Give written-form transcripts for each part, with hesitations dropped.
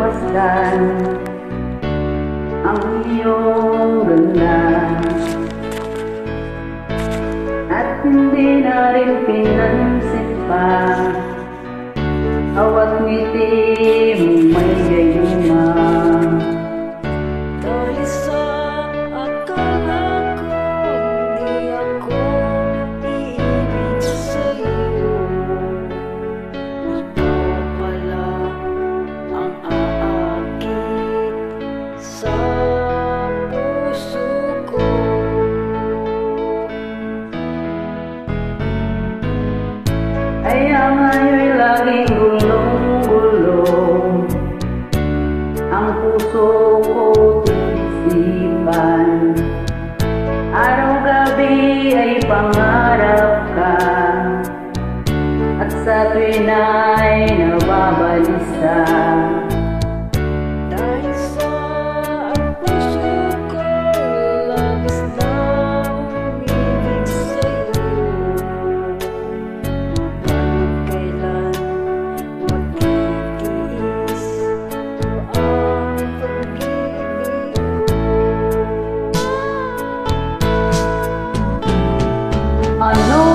pinagmasdan ang iyong ganda, at hindi na rin pinansin pa bawat ngiti mong may gayuma. Dahil sa akala ko hindi ako iibig sa'yo, ikaw pala ang aakit sa puso ko. Kaya ngayon'y laging gulong-gulong ang puso ko't isipan. Araw-gabi ay pangarap ka, at sa tuwin ay nababalisa. Dahil sa ang puso ko labis na umibig sa'yo, ba't kailan magtitiis mo ang pag-ibig ko? Ano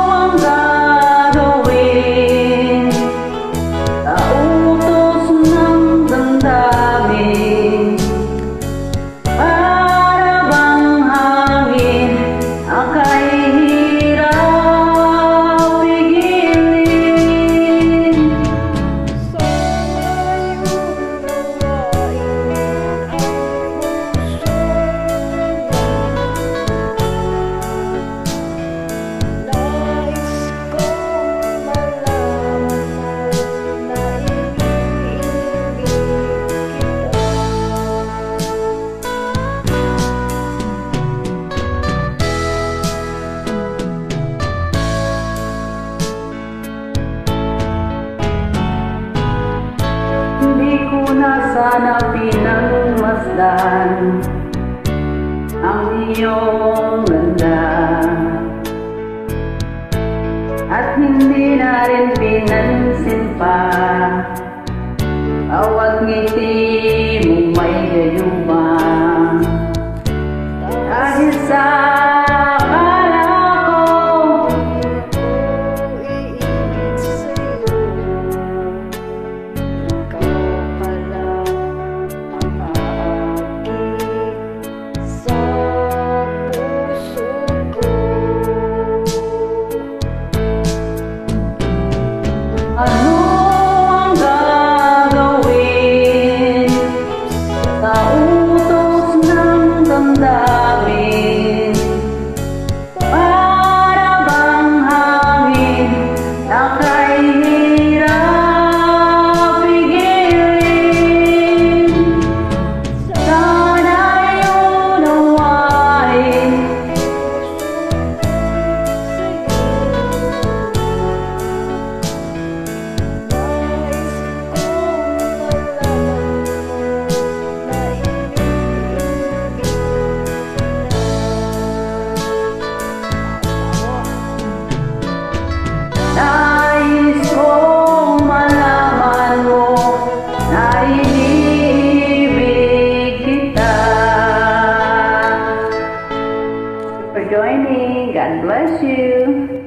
ang gagawin sa utos ng damdamin? Para bang hangin aka'y hirap pigilin? Sana'y unawain ang puso niya. Nais kong malaman mo na iniibig kita. Hindi ko na sana pinagmasdan ang iyong ganda, at hindi na rin pinansin pa bawat ngiti mong may gayuma. Dahil sa akala ko Iibig sa'yo, ikaw pala ang aakit sa puso ko. ano ang gagawin sa utos ng damdamin? Para bang hangin aka'y hirap pigilin? Sana'y unawain Nais kong malaman mo na iniibig kita. For joining, God bless you.